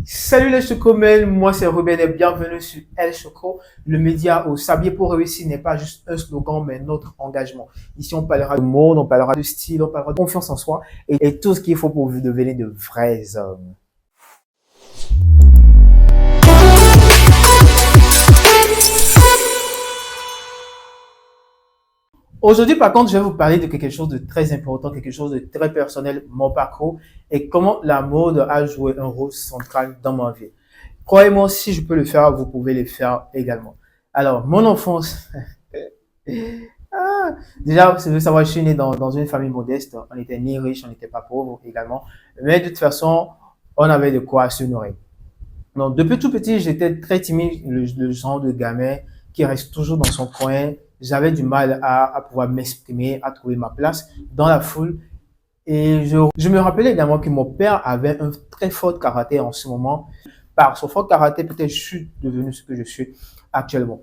Salut les Chocomel, moi c'est Ruben et bienvenue sur El Choco, le média où s'habiller pour réussir n'est pas juste un slogan mais notre engagement. Ici on parlera de monde, on parlera de style, on parlera de confiance en soi et tout ce qu'il faut pour devenir de vrais hommes. Aujourd'hui par contre je vais vous parler de quelque chose de très important, quelque chose de très personnel, mon parcours et comment la mode a joué un rôle central dans ma vie. Croyez-moi, si je peux le faire, vous pouvez le faire également. Alors, mon enfance, ah, déjà, vous devez savoir, je suis né dans une famille modeste. On n'était ni riche, on n'était pas pauvre également. Mais de toute façon, on avait de quoi se nourrir. Donc, depuis tout petit, j'étais très timide, le genre de gamin qui reste toujours dans son coin. J'avais du mal à pouvoir m'exprimer, à trouver ma place dans la foule. Et je me rappelais également que mon père avait un très fort caractère en ce moment. Par son fort caractère, peut-être je suis devenu ce que je suis actuellement.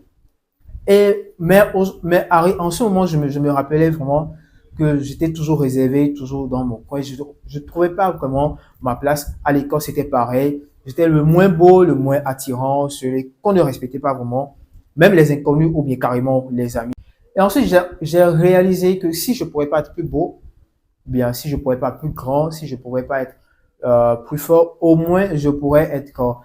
Mais en ce moment, je me rappelais vraiment que j'étais toujours réservé, toujours dans mon coin. Je ne trouvais pas vraiment ma place. À l'école, c'était pareil. J'étais le moins beau, le moins attirant, celui qu'on ne respectait pas vraiment, même les inconnus ou bien carrément les amis. Et ensuite, j'ai réalisé que si je ne pourrais pas être plus beau, bien si je ne pourrais pas être plus grand, si je ne pourrais pas être plus fort, au moins je pourrais être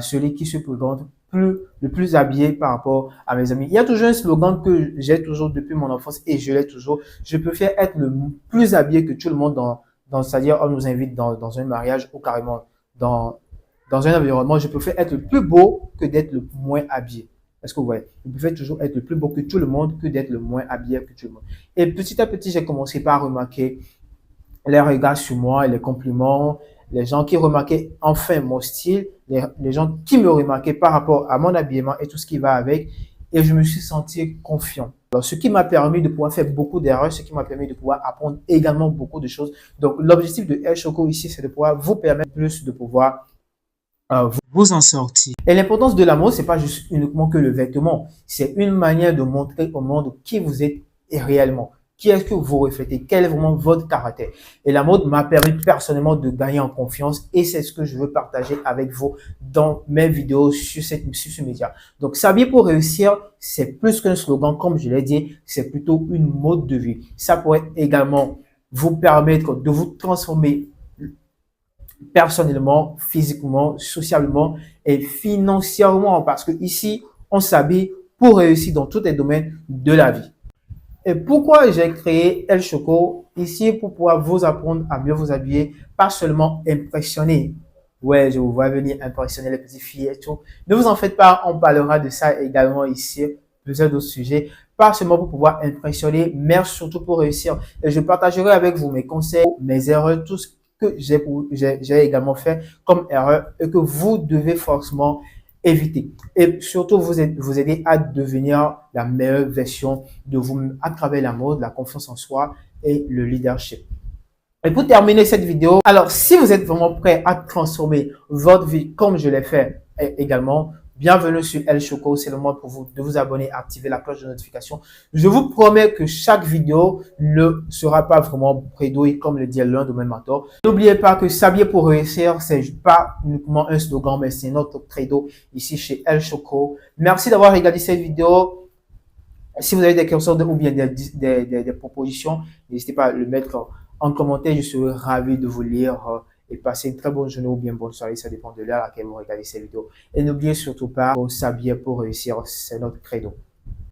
celui qui se présente le plus habillé par rapport à mes amis. Il y a toujours un slogan que j'ai toujours depuis mon enfance et je l'ai toujours. Je préfère être le plus habillé que tout le monde c'est-à-dire on nous invite dans un mariage ou carrément dans un environnement. Je préfère être le plus beau que d'être le moins habillé. Est-ce que vous voyez? Je préfère toujours être le plus beau que tout le monde que d'être le moins habillé que tout le monde. Et petit à petit, j'ai commencé par remarquer les regards sur moi, les compliments, les gens qui remarquaient enfin mon style, les gens qui me remarquaient par rapport à mon habillement et tout ce qui va avec. Et je me suis senti confiant. Alors, ce qui m'a permis de pouvoir faire beaucoup d'erreurs, ce qui m'a permis de pouvoir apprendre également beaucoup de choses. Donc, l'objectif de El Choco ici, c'est de pouvoir vous permettre plus de pouvoir vous en sortir. Et l'importance de la mode, c'est pas juste uniquement que le vêtement. C'est une manière de montrer au monde qui vous êtes réellement. Qui est-ce que vous reflétez? Quel est vraiment votre caractère? Et la mode m'a permis personnellement de gagner en confiance et c'est ce que je veux partager avec vous dans mes vidéos sur ce média. Donc, s'habiller pour réussir, c'est plus qu'un slogan, comme je l'ai dit, c'est plutôt une mode de vie. Ça pourrait également vous permettre de vous transformer personnellement, physiquement, socialement et financièrement parce que ici, on s'habille pour réussir dans tous les domaines de la vie. Et pourquoi j'ai créé El Choco ici pour pouvoir vous apprendre à mieux vous habiller, pas seulement impressionner. Ouais, je vous vois venir impressionner les petites filles et tout. Ne vous en faites pas, on parlera de ça également ici, plusieurs d'autres sujets, pas seulement pour pouvoir impressionner, mais surtout pour réussir. Et je partagerai avec vous mes conseils, mes erreurs, tout ce que j'ai également fait comme erreur et que vous devez forcément éviter. Et surtout, vous aider à devenir la meilleure version de vous-même à travers la mode, la confiance en soi et le leadership. Et pour terminer cette vidéo, alors si vous êtes vraiment prêt à transformer votre vie comme je l'ai fait également, bienvenue sur El Choco. C'est le moment pour vous de vous abonner, activer la cloche de notification. Je vous promets que chaque vidéo ne sera pas vraiment prédouille comme le dit l'un de mes mentors. N'oubliez pas que s'habiller pour réussir, c'est pas uniquement un slogan, mais c'est notre credo ici chez El Choco. Merci d'avoir regardé cette vidéo. Si vous avez des questions ou bien des propositions, n'hésitez pas à le mettre en commentaire. Je serai ravi de vous lire et passer une très bonne journée ou bien bonne soirée. Ça dépend de l'heure à laquelle vous regardez cette vidéo. Et n'oubliez surtout pas, s'habiller pour réussir, c'est notre credo.